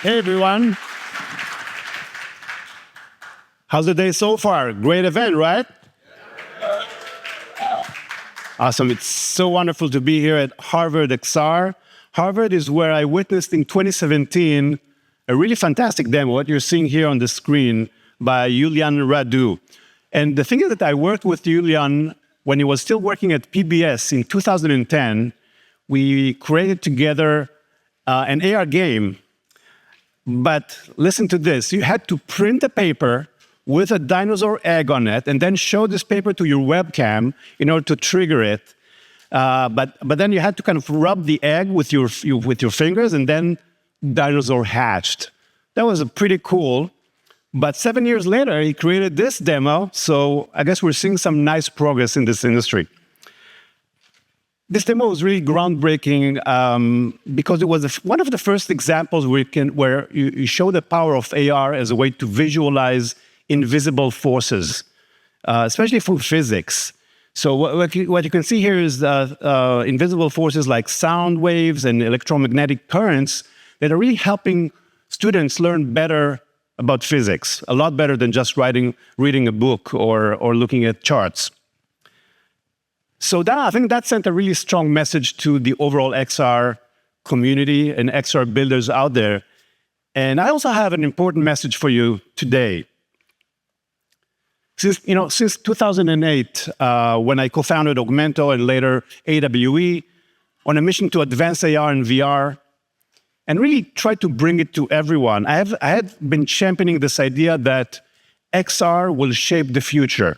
Hey, everyone. How's the day so far? Great event, right? Awesome. It's so wonderful to be here at HarvardXR. Harvard is where I witnessed in 2017 a really fantastic demo, what you're seeing here on the screen, by Julian Radu. And the thing is that I worked with Julian when he was still working at PBS in 2010. We created together an AR game. But listen to this. You had to print a paper with a dinosaur egg on it and then show this paper to your webcam in order to trigger it. But then you had to kind of rub the egg with your fingers, and then dinosaur hatched. That was pretty cool. But 7 years later, he created this demo. So I guess we're seeing some nice progress in this industry. This demo was really groundbreaking because it was one of the first examples where you show the power of AR as a way to visualize invisible forces, especially for physics. So what you can see here is invisible forces like sound waves and electromagnetic currents that are really helping students learn better about physics, a lot better than just reading a book or looking at charts. So I think that sent a really strong message to the overall XR community and XR builders out there. And I also have an important message for you today. Since 2008, when I co-founded Augmento and later AWE, on a mission to advance AR and VR, and really try to bring it to everyone, I had been championing this idea that XR will shape the future.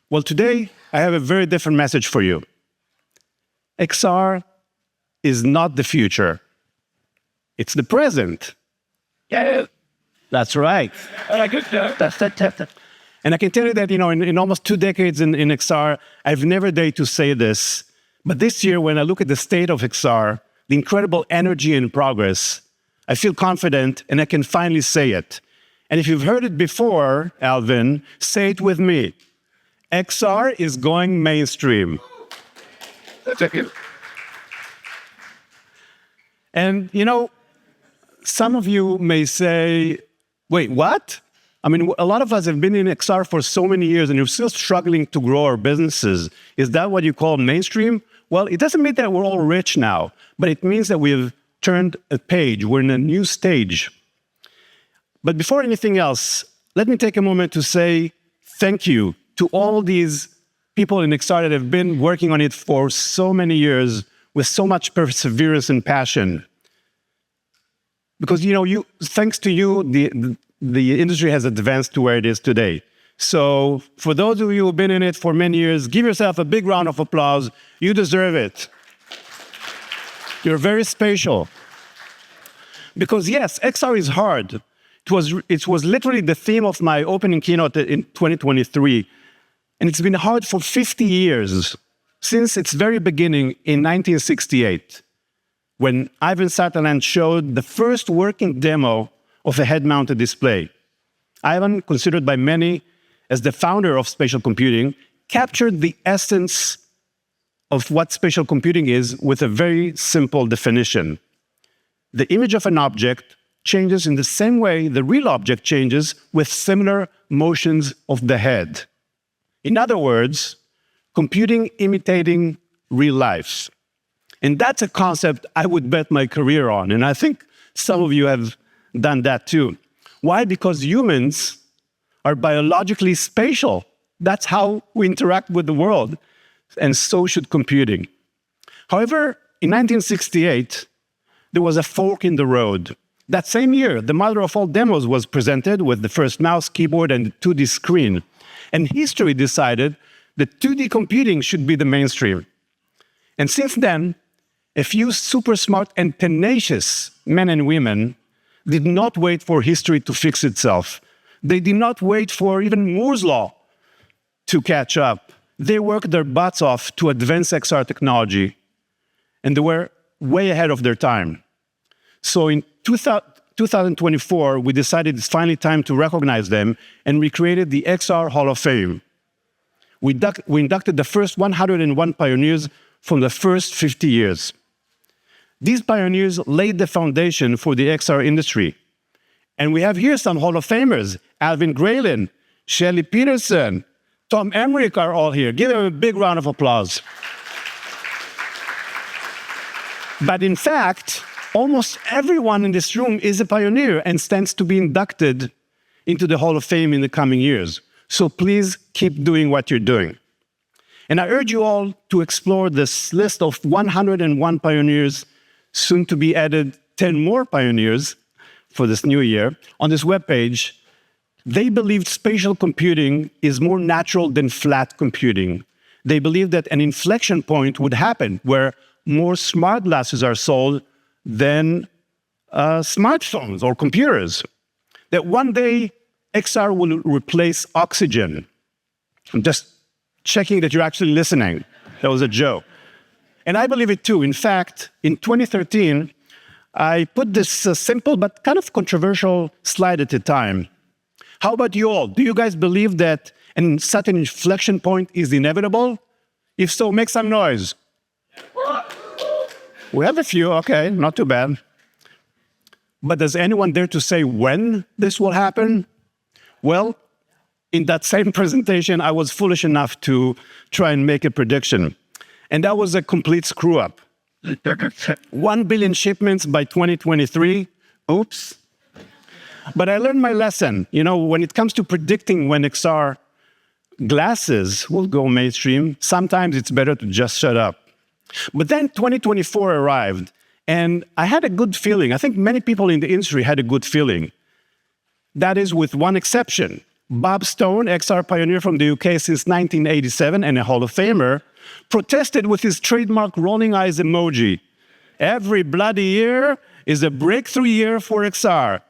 Well, today, I have a very different message for you. XR is not the future. It's the present. Yeah, that's right. And I can tell you that, in almost 2 decades in XR, I've never dared to say this. But this year, when I look at the state of XR, the incredible energy and progress, I feel confident and I can finally say it. And if you've heard it before, Alvin, say it with me. XR is going mainstream. And, some of you may say, wait, what? I mean, a lot of us have been in XR for so many years and you're still struggling to grow our businesses. Is that what you call mainstream? Well, it doesn't mean that we're all rich now, but it means that we've turned a page. We're in a new stage. But before anything else, let me take a moment to say thank you to all these people in XR that have been working on it for so many years with so much perseverance and passion. Because, thanks to you, the industry has advanced to where it is today. So for those of you who've been in it for many years, give yourself a big round of applause. You deserve it. You're very special. Because yes, XR is hard. It was literally the theme of my opening keynote in 2023. And it's been hard for 50 years, since its very beginning in 1968, when Ivan Sutherland showed the first working demo of a head-mounted display. Ivan, considered by many as the founder of spatial computing, captured the essence of what spatial computing is with a very simple definition. The image of an object changes in the same way the real object changes with similar motions of the head. In other words, computing imitating real life. And that's a concept I would bet my career on. And I think some of you have done that too. Why? Because humans are biologically spatial. That's how we interact with the world. And so should computing. However, in 1968, there was a fork in the road. That same year, the mother of all demos was presented with the first mouse, keyboard, and 2D screen. And history decided that 2D computing should be the mainstream. And since then, a few super smart and tenacious men and women did not wait for history to fix itself. They did not wait for even Moore's law to catch up. They worked their butts off to advance XR technology, and they were way ahead of their time. So in 2024, we decided it's finally time to recognize them, and we created the XR Hall of Fame. We inducted the first 101 pioneers from the first 50 years. These pioneers laid the foundation for the XR industry. And we have here some Hall of Famers. Alvin Graylin, Shelley Peterson, Tom Emmerich are all here. Give them a big round of applause. But in fact, almost everyone in this room is a pioneer and stands to be inducted into the Hall of Fame in the coming years. So please keep doing what you're doing. And I urge you all to explore this list of 101 pioneers, soon to be added 10 more pioneers for this new year. On this webpage, they believed spatial computing is more natural than flat computing. They believed that an inflection point would happen where more smart glasses are sold than smartphones or computers. That one day, XR will replace oxygen. I'm just checking that you're actually listening. That was a joke. And I believe it too. In fact, in 2013, I put this simple but kind of controversial slide at the time. How about you all? Do you guys believe that such an inflection point is inevitable? If so, make some noise. We have a few, okay, not too bad. But does anyone dare to say when this will happen? Well, in that same presentation, I was foolish enough to try and make a prediction. And that was a complete screw-up. 1 billion shipments by 2023. Oops. But I learned my lesson. You know, when it comes to predicting when XR glasses will go mainstream, sometimes it's better to just shut up. But then 2024 arrived, and I had a good feeling. I think many people in the industry had a good feeling. That is, with one exception. Bob Stone, XR pioneer from the UK since 1987 and a Hall of Famer, protested with his trademark rolling eyes emoji. Every bloody year is a breakthrough year for XR.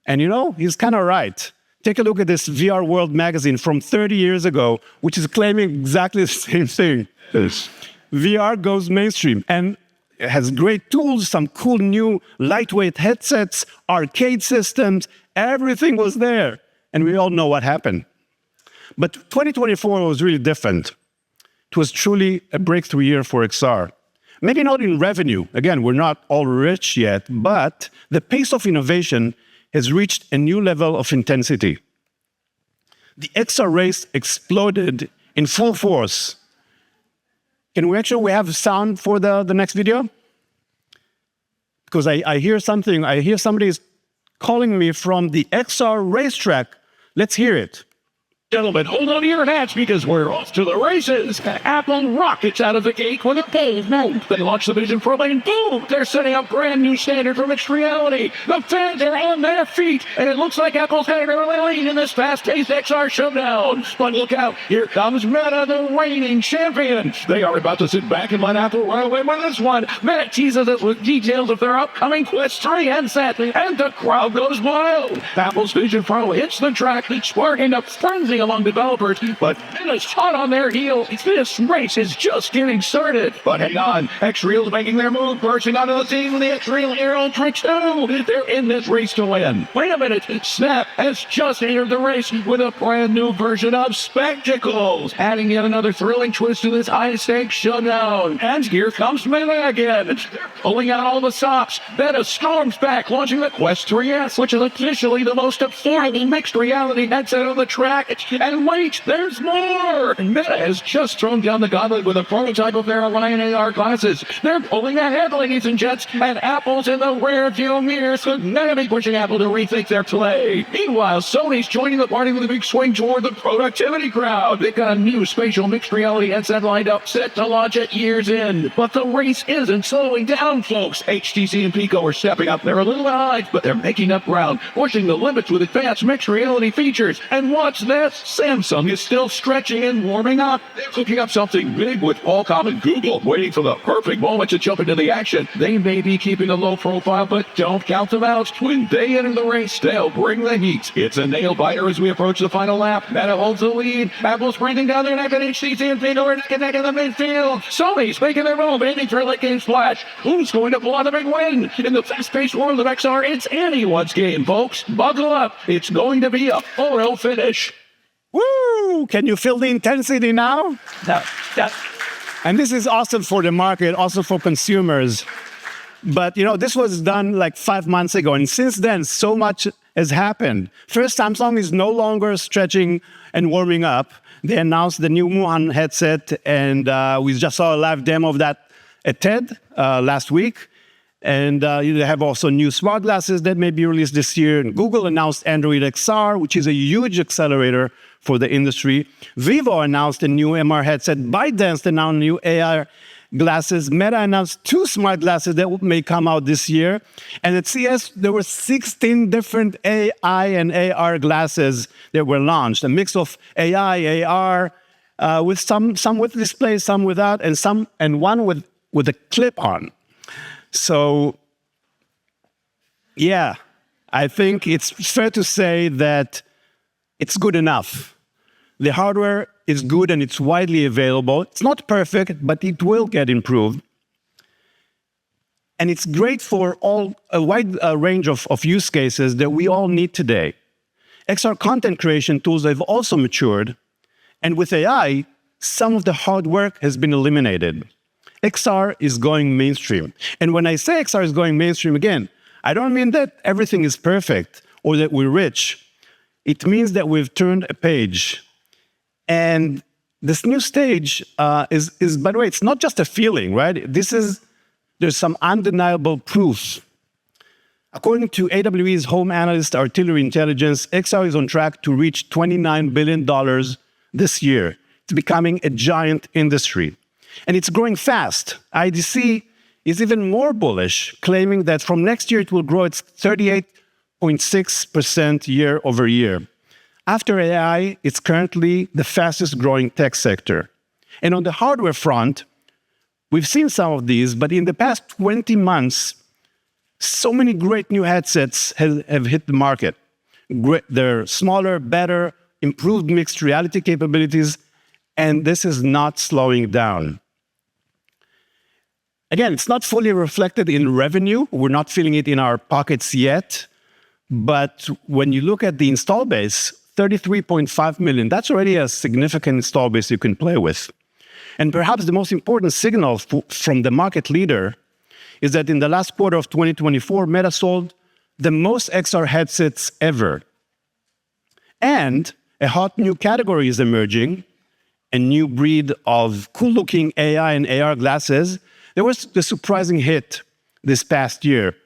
And you know, he's kind of right. Take a look at this VR World magazine from 30 years ago, which is claiming exactly the same thing. Yes. VR goes mainstream and it has great tools, some cool new lightweight headsets, arcade systems, everything was there. And we all know what happened. But 2024 was really different. It was truly a breakthrough year for XR. Maybe not in revenue. Again, we're not all rich yet, but the pace of innovation has reached a new level of intensity. The XR race exploded in full force. Can we have sound for the next video? Because I hear something, I hear somebody is calling me from the XR racetrack. Let's hear it. Gentlemen, hold on to your hats because we're off to the races. Apple rockets out of the gate with a pavement. They launch the Vision Pro and boom, they're setting a brand new standard for mixed reality. The fans are on their feet, and it looks like Apple's headed early lead in this fast-paced XR showdown. But look out, here comes Meta, the reigning champion. They are about to sit back and let Apple run away with this one. Meta teases us with details of their upcoming Quest 3 headset, and the crowd goes wild. Apple's Vision Pro hits the track, sparking a frenzy among developers, but Meta's hot on their heels. This race is just getting started. But hang on, X-Real's making their move, bursting onto the scene with the X-Real Hero Trick 2. They're in this race to win. Wait a minute, Snap has just entered the race with a brand new version of Spectacles, adding yet another thrilling twist to this high-stakes showdown. And here comes Meta again. They're pulling out all the stops. Meta storms back, launching the Quest 3S, which is officially the most affordable mixed reality headset on the track. And wait, there's more! Meta has just thrown down the gauntlet with a prototype of their Orion AR glasses. They're pulling ahead, ladies and gents, and Apple's in the rear-view mirror, so they'll be pushing Apple to rethink their play. Meanwhile, Sony's joining the party with a big swing toward the productivity crowd. They've got a new spatial mixed reality headset lined up, set to launch at year's end. But the race isn't slowing down, folks. HTC and Pico are stepping up. They're a little behind, but they're making up ground, pushing the limits with advanced mixed reality features. And watch this! Samsung is still stretching and warming up. They're cooking up something big with Qualcomm and Google, waiting for the perfect moment to jump into the action. They may be keeping a low profile, but don't count them out. When they enter the race, they'll bring the heat. It's a nail-biter as we approach the final lap. Meta holds the lead. Apple's sprinting down their neck, and HTC and Pico are connected in the midfield. Sony's making their move, aiming for a late game splash. Who's going to pull out the big win? In the fast-paced world of XR, it's anyone's game, folks. Buckle up. It's going to be a 4-0 finish. Woo! Can you feel the intensity now? And this is awesome for the market, also for consumers. But this was done like 5 months ago, and since then, so much has happened. First, Samsung is no longer stretching and warming up. They announced the new Muhan headset, and we just saw a live demo of that at TED last week. And they have also new smart glasses that may be released this year. And Google announced HarvardXR, which is a huge accelerator for the industry. Vivo announced a new MR headset. ByteDance announced new AR glasses. Meta announced 2 smart glasses that may come out this year. And at CES, there were 16 different AI and AR glasses that were launched. A mix of AI, AR, with some with displays, some without, and one with a clip-on. So, yeah, I think it's fair to say that it's good enough. The hardware is good and it's widely available. It's not perfect, but it will get improved. And it's great for a wide range of use cases that we all need today. XR content creation tools have also matured. And with AI, some of the hard work has been eliminated. XR is going mainstream. And when I say XR is going mainstream, again, I don't mean that everything is perfect or that we're rich. It means that we've turned a page. And this new stage is, by the way, it's not just a feeling, right? There's some undeniable proof. According to AWE's home analyst Artillery Intelligence, XR is on track to reach $29 billion this year. It's becoming a giant industry. And it's growing fast. IDC is even more bullish, claiming that from next year it will grow at 38.6% year over year. After AI, it's currently the fastest growing tech sector. And on the hardware front, we've seen some of these, but in the past 20 months, so many great new headsets have hit the market. They're smaller, better, improved mixed reality capabilities, and this is not slowing down. Again, it's not fully reflected in revenue. We're not feeling it in our pockets yet. But when you look at the install base, 33.5 million, that's already a significant install base you can play with. And perhaps the most important signal from the market leader is that in the last quarter of 2024, Meta sold the most XR headsets ever. And a hot new category is emerging, a new breed of cool-looking AI and AR glasses. There was the surprising hit this past year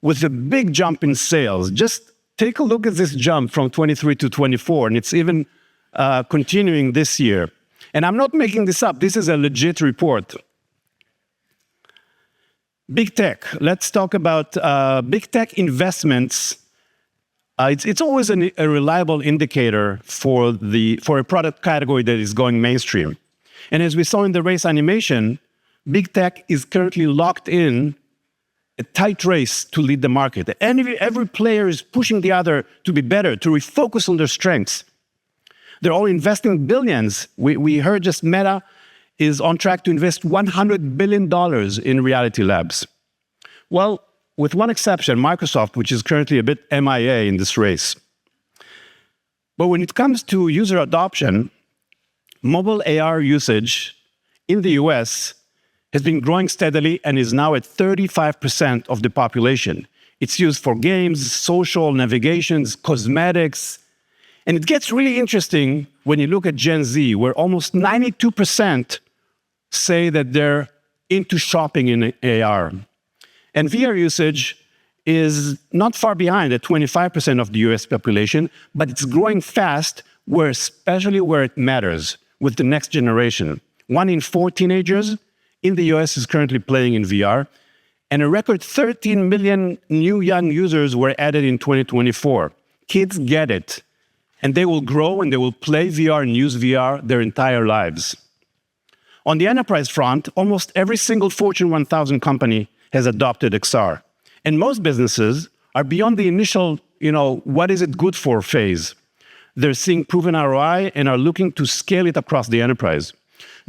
with a big jump in sales. Just take a look at this jump from 23 to 24, and it's even continuing this year. And I'm not making this up. This is a legit report. Big tech. Let's talk about big tech investments. It's always a reliable indicator for a product category that is going mainstream. And as we saw in the race animation, big tech is currently locked in a tight race to lead the market. And every player is pushing the other to be better, to refocus on their strengths. They're all investing billions. We heard just Meta is on track to invest $100 billion in reality labs. Well, with one exception, Microsoft, which is currently a bit MIA in this race. But when it comes to user adoption, mobile AR usage in the US has been growing steadily and is now at 35% of the population. It's used for games, social, navigations, cosmetics. And it gets really interesting when you look at Gen Z, where almost 92% say that they're into shopping in AR. And VR usage is not far behind at 25% of the US population, but it's growing fast, especially where it matters, with the next generation. 1 in 4 teenagers in the US is currently playing in VR, and a record 13 million new young users were added in 2024. Kids get it, and they will grow and they will play VR and use VR their entire lives. On the enterprise front, almost every single Fortune 1000 company has adopted XR. And most businesses are beyond the initial, what is it good for phase. They're seeing proven ROI and are looking to scale it across the enterprise.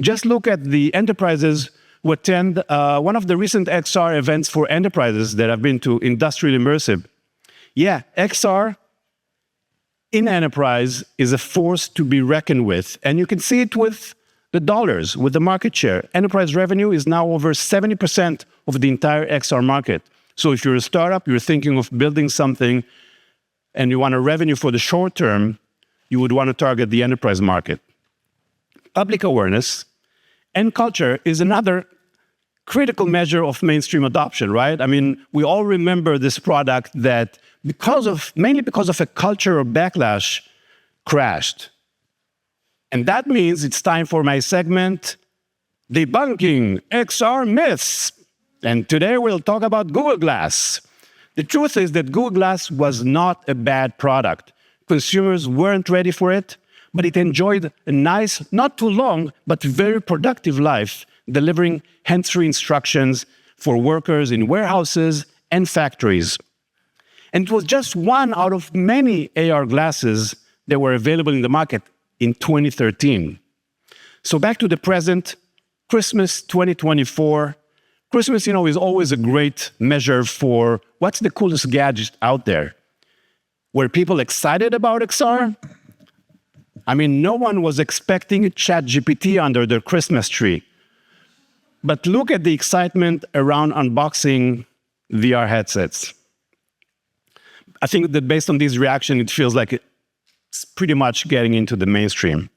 Just look at the enterprises who attend one of the recent XR events for enterprises that I've been to, Industrial Immersive. Yeah, XR in enterprise is a force to be reckoned with. And you can see it with the dollars, with the market share. Enterprise revenue is now over 70% of the entire XR market. So if you're a startup, you're thinking of building something, and you want a revenue for the short term, you would want to target the enterprise market. Public awareness and culture is another critical measure of mainstream adoption, right? I mean, we all remember this product that mainly because of a cultural backlash, crashed. And that means it's time for my segment, Debunking XR Myths. And today we'll talk about Google Glass. The truth is that Google Glass was not a bad product. Consumers weren't ready for it, but it enjoyed a nice, not too long, but very productive life, delivering hands-free instructions for workers in warehouses and factories. And it was just one out of many AR glasses that were available in the market in 2013. So back to the present, Christmas 2024. Christmas, is always a great measure for what's the coolest gadget out there. Were people excited about XR? I mean, no one was expecting ChatGPT under their Christmas tree. But look at the excitement around unboxing VR headsets. I think that based on this reaction, it feels like it's pretty much getting into the mainstream.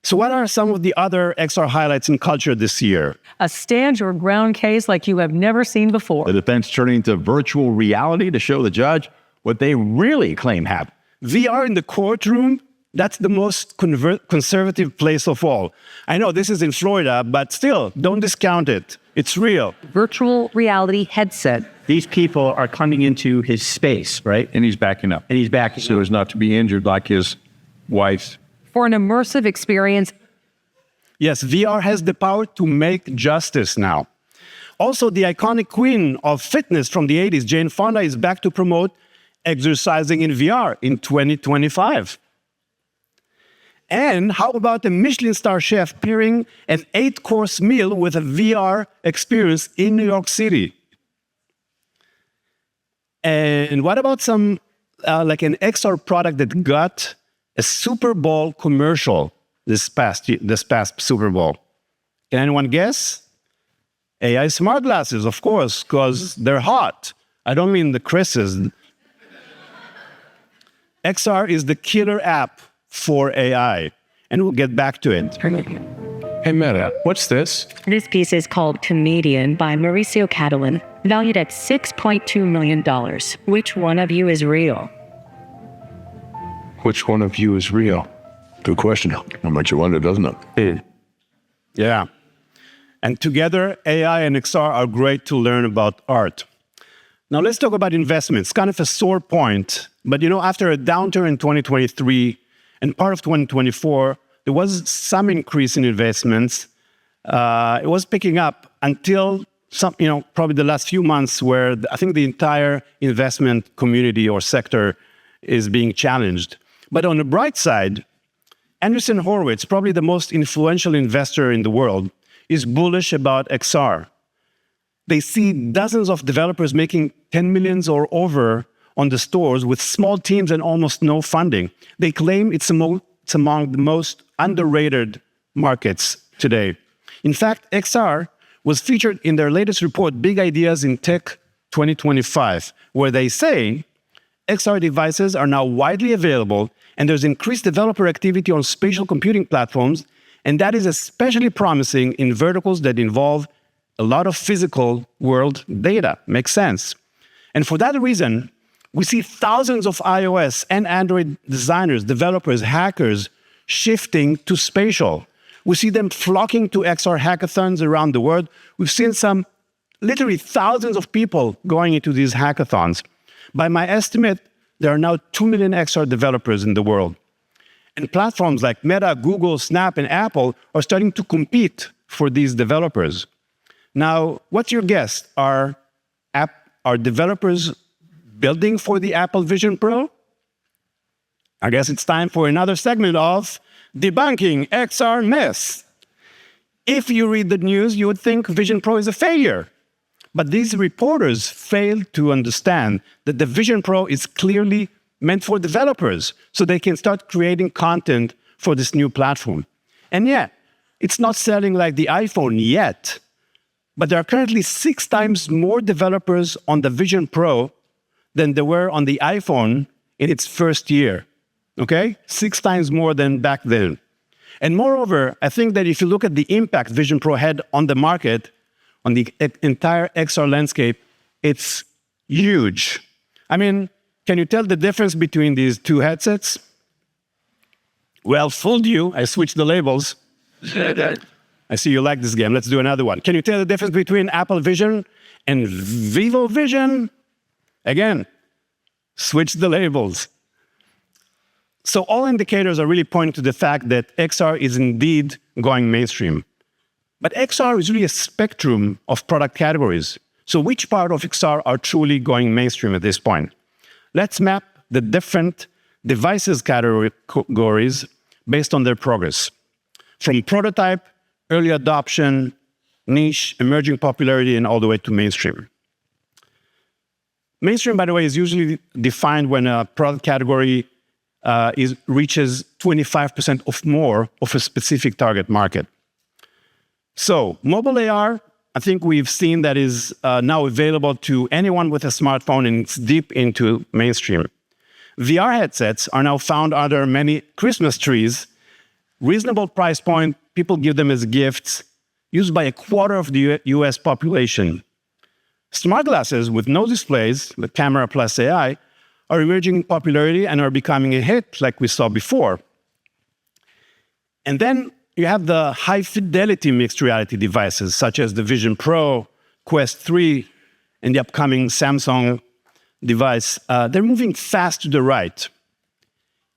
So what are some of the other XR highlights in culture this year? A stand your ground case like you have never seen before. The defense turning to virtual reality to show the judge what they really claim happened. VR in the courtroom, that's the most conservative place of all. I know this is in Florida, but still, don't discount it. It's real. Virtual reality headset. These people are coming into his space, right? And he's backing up. And he's backing So up as not to be injured like his wife. For an immersive experience. Yes, VR has the power to make justice now. Also, the iconic queen of fitness from the 80s, Jane Fonda, is back to promote exercising in VR in 2025. And how about a Michelin star chef pairing an 8-course meal with a VR experience in New York City? And what about some, like an XR product that got a Super Bowl commercial this past Super Bowl? Can anyone guess? AI smart glasses, of course, because they're hot. I don't mean the Chris's. XR is the killer app for AI, and we'll get back to it. Hey, Meta, what's this? This piece is called Comedian by Mauricio Catalan, valued at $6.2 million. Which one of you is real? Which one of you is real? Good question. How much you wonder, doesn't it? Yeah. And together, AI and XR are great to learn about art. Now let's talk about investments. Kind of a sore point, but after a downturn in 2023 and part of 2024, there was some increase in investments. It was picking up until probably the last few months, where I think the entire investment community or sector is being challenged. But on the bright side, Andreessen Horowitz, probably the most influential investor in the world, is bullish about XR. They see dozens of developers making 10 million or over on the stores with small teams and almost no funding. They claim it's among the most underrated markets today. In fact, XR was featured in their latest report, Big Ideas in Tech 2025, where they say XR devices are now widely available and there's increased developer activity on spatial computing platforms, and that is especially promising in verticals that involve a lot of physical world data. Makes sense. And for that reason, we see thousands of iOS and Android designers, developers, hackers shifting to spatial. We see them flocking to XR hackathons around the world. We've seen literally thousands of people going into these hackathons. By my estimate, there are now 2 million XR developers in the world. And platforms like Meta, Google, Snap, and Apple are starting to compete for these developers. Now, what's your guess? Are developers building for the Apple Vision Pro? I guess it's time for another segment of Debunking XR Myths. If you read the news, you would think Vision Pro is a failure. But these reporters failed to understand that the Vision Pro is clearly meant for developers, so they can start creating content for this new platform. And yeah, it's not selling like the iPhone yet, But there are currently 6 times more developers on the Vision Pro than there were on the iPhone in its first year. Okay? 6 times more than back then. And moreover, I think that if you look at the impact Vision Pro had on the market, on the entire XR landscape, it's huge. I mean, can you tell the difference between these two headsets? Well, fooled you. I switched the labels. I see you like this game. Let's do another one. Can you tell the difference between Apple Vision and Vivo Vision? Again, switch the labels. So all indicators are really pointing to the fact that XR is indeed going mainstream. But XR is really a spectrum of product categories. So which part of XR are truly going mainstream at this point? Let's map the different devices categories based on their progress. From prototype, early adoption, niche, emerging popularity, and all the way to mainstream. Mainstream, by the way, is usually defined when a product category reaches 25% or more of a specific target market. So mobile AR, I think we've seen that is now available to anyone with a smartphone, and it's deep into mainstream. VR headsets are now found under many Christmas trees. Reasonable price point, people give them as gifts, used by a quarter of the US population. Smart glasses with no displays, the camera plus AI, are emerging in popularity and are becoming a hit like we saw before. And then you have the high-fidelity mixed reality devices, such as the Vision Pro, Quest 3, and the upcoming Samsung device. They're moving fast to the right.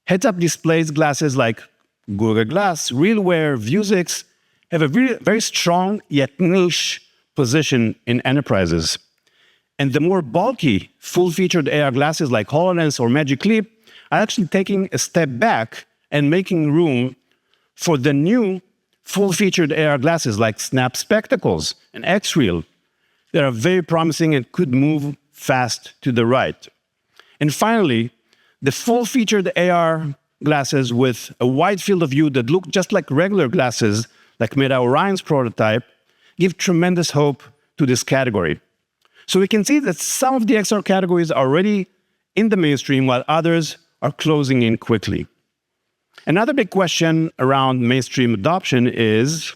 Heads-up displays glasses like Google Glass, RealWear, Vuzix have a very strong yet niche position in enterprises. And the more bulky, full-featured AR glasses like HoloLens or Magic Leap are actually taking a step back and making room for the new full-featured AR glasses like Snap Spectacles and X-Real that are very promising and could move fast to the right. And finally, the full-featured AR glasses with a wide field of view that look just like regular glasses, like Meta Orion's prototype, give tremendous hope to this category. So we can see that some of the XR categories are already in the mainstream, while others are closing in quickly. Another big question around mainstream adoption is,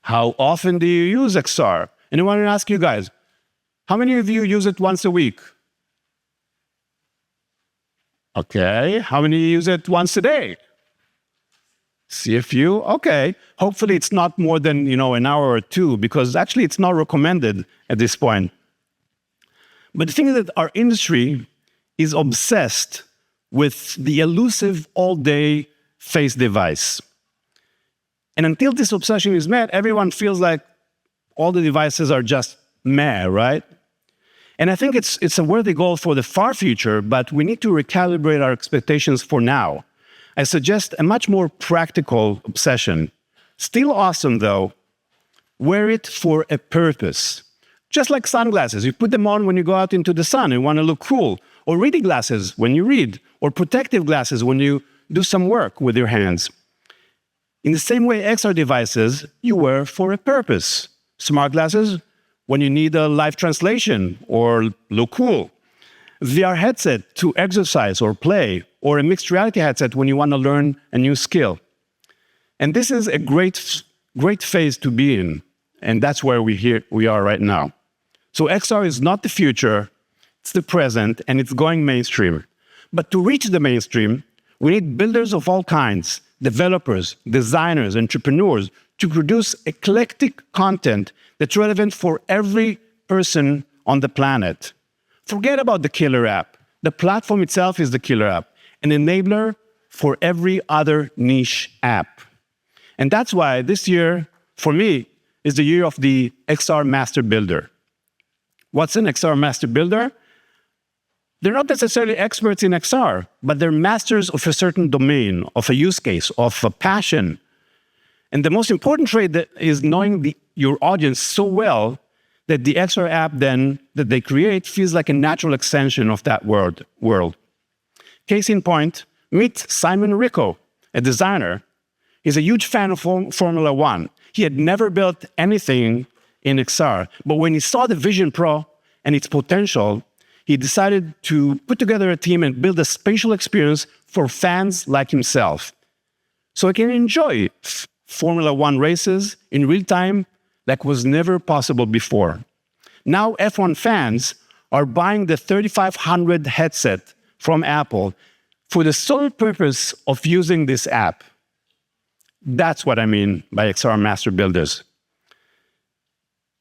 how often do you use XR? And I want to ask you guys, how many of you use it once a week? Okay, how many use it once a day? See a few? Okay. Hopefully it's not more than, an hour or two, because actually it's not recommended at this point. But the thing is that our industry is obsessed with the elusive all-day face device. And until this obsession is met, everyone feels like all the devices are just meh, right? And I think it's a worthy goal for the far future, but we need to recalibrate our expectations for now. I suggest a much more practical obsession. Still awesome, though. Wear it for a purpose. Just like sunglasses, you put them on when you go out into the sun and want to look cool, or reading glasses when you read, or protective glasses when you do some work with your hands. In the same way, XR devices you wear for a purpose. Smart glasses when you need a live translation or look cool. VR headset to exercise or play, or a mixed reality headset when you want to learn a new skill. And this is a great phase to be in, and that's where we are right now. So XR is not the future, it's the present, and it's going mainstream. But to reach the mainstream, we need builders of all kinds, developers, designers, entrepreneurs, to produce eclectic content that's relevant for every person on the planet. Forget about the killer app. The platform itself is the killer app, an enabler for every other niche app. And that's why this year, for me, is the year of the XR Master Builder. What's an XR Master Builder? They're not necessarily experts in XR, but they're masters of a certain domain, of a use case, of a passion. And the most important trait is knowing your audience so well that the XR app then that they create feels like a natural extension of that world. Case in point, meet Simon Rico, a designer. He's a huge fan of Formula One. He had never built anything in XR. But when he saw the Vision Pro and its potential, he decided to put together a team and build a spatial experience for fans like himself. So he can enjoy Formula One races in real time like was never possible before. Now F1 fans are buying the 3500 headset from Apple for the sole purpose of using this app. That's what I mean by XR master builders.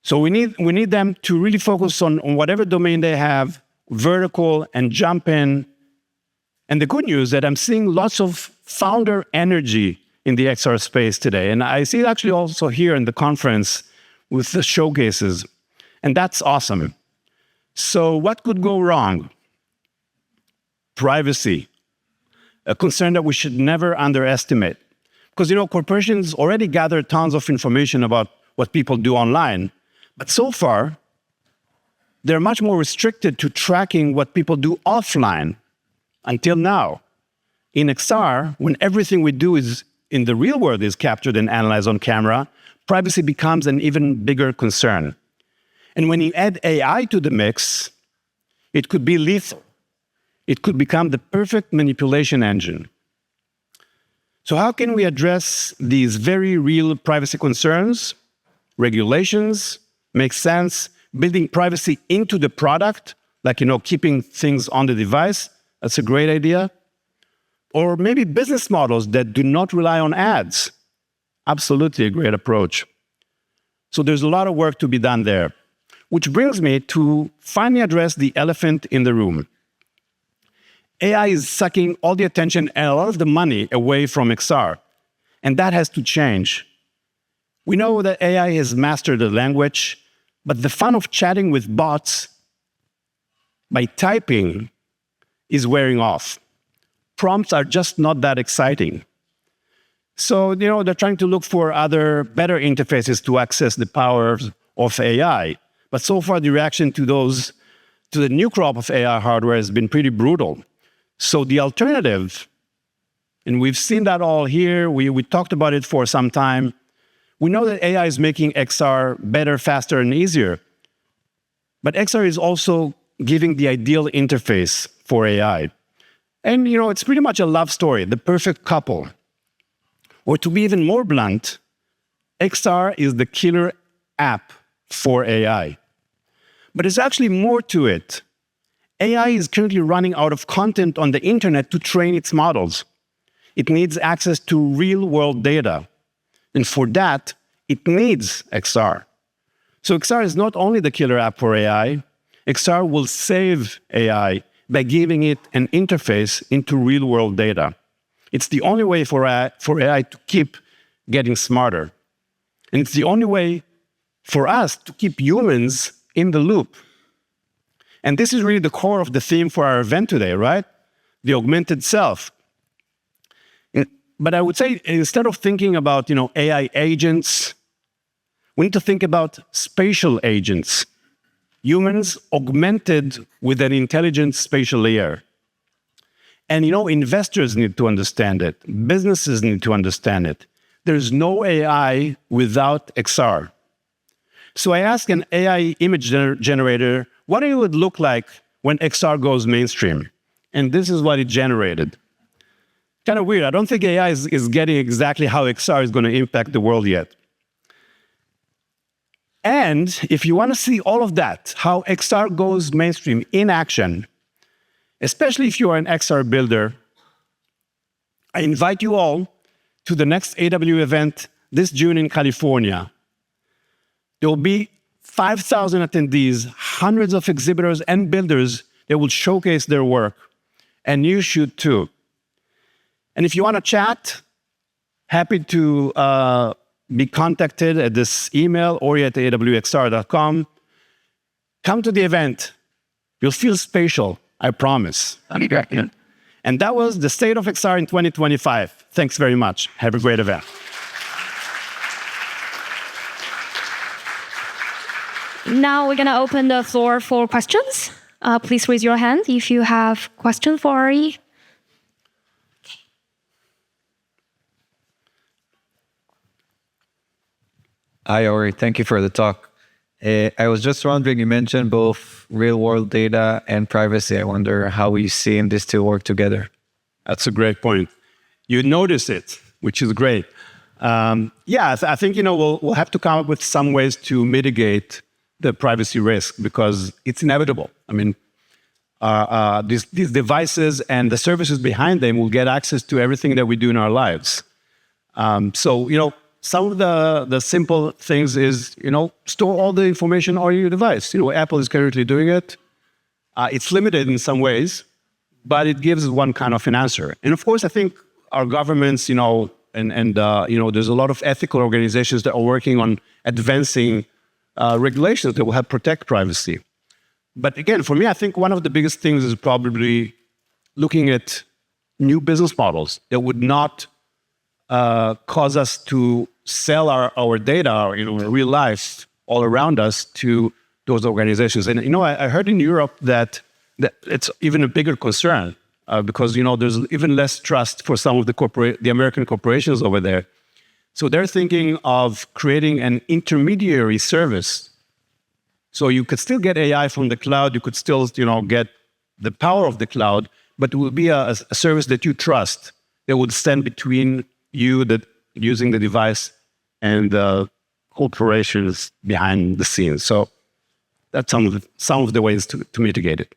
So we need them to really focus on whatever domain they have, vertical, and jump in. And the good news is that I'm seeing lots of founder energy in the XR space today. And I see it actually also here in the conference with the showcases. And that's awesome. So what could go wrong? Privacy, a concern that we should never underestimate. Because, corporations already gather tons of information about what people do online. But so far, they're much more restricted to tracking what people do offline. Until now. In XR, when everything we do is in the real world is captured and analyzed on camera, privacy becomes an even bigger concern. And when you add AI to the mix, it could be lethal. It could become the perfect manipulation engine. So how can we address these very real privacy concerns? Regulations make sense. Building privacy into the product, like, keeping things on the device, that's a great idea. Or maybe business models that do not rely on ads. Absolutely a great approach. So there's a lot of work to be done there. Which brings me to finally address the elephant in the room. AI is sucking all the attention and a lot of the money away from XR. And that has to change. We know that AI has mastered the language, but the fun of chatting with bots by typing is wearing off. Prompts are just not that exciting. So, they're trying to look for other better interfaces to access the powers of AI. But so far, the reaction to the new crop of AI hardware has been pretty brutal. So the alternative, and we've seen that all here, we talked about it for some time. We know that AI is making XR better, faster, and easier. But XR is also giving the ideal interface for AI. And, it's pretty much a love story, the perfect couple. Or to be even more blunt, XR is the killer app for AI. But there's actually more to it. AI is currently running out of content on the internet to train its models. It needs access to real-world data. And for that, it needs XR. So XR is not only the killer app for AI, XR will save AI by giving it an interface into real-world data. It's the only way for AI to keep getting smarter. And it's the only way for us to keep humans in the loop. And this is really the core of the theme for our event today, right? The augmented self. But I would say instead of thinking about, AI agents, we need to think about spatial agents. Humans augmented with an intelligent spatial layer. And, investors need to understand it. Businesses need to understand it. There's no AI without XR. So I asked an AI image generator, what it would look like when XR goes mainstream? And this is what it generated. Kind of weird. I don't think AI is getting exactly how XR is going to impact the world yet. And if you want to see all of that, how XR goes mainstream in action, especially if you are an XR builder, I invite you all to the next AW event this June in California. There will be 5,000 attendees, hundreds of exhibitors and builders that will showcase their work. And you should too. And if you want to chat, happy to be contacted at this email, ori@awxr.com. Come to the event. You'll feel spatial, I promise. And that was the State of XR in 2025. Thanks very much. Have a great event. Now we're going to open the floor for questions. Please raise your hand if you have questions for Ori. Hi, Ori. Thank you for the talk. I was just wondering, you mentioned both real-world data and privacy. I wonder how you see these two work together. That's a great point. You notice it, which is great. I think we'll have to come up with some ways to mitigate the privacy risk because it's inevitable. I mean, these devices and the services behind them will get access to everything that we do in our lives. Some of the simple things is, store all the information on your device. Apple is currently doing it. It's limited in some ways, but it gives one kind of an answer. And of course, I think our governments, there's a lot of ethical organizations that are working on advancing regulations that will help protect privacy. But again, for me, I think one of the biggest things is probably looking at new business models that would not cause us to sell our data, in real life, all around us to those organizations. And I heard in Europe that it's even a bigger concern because there's even less trust for some of the American corporations over there. So they're thinking of creating an intermediary service. So you could still get AI from the cloud. You could still, get the power of the cloud, but it will be a service that you trust that would stand between you using the device and the corporations behind the scenes. So that's some of the ways to mitigate it.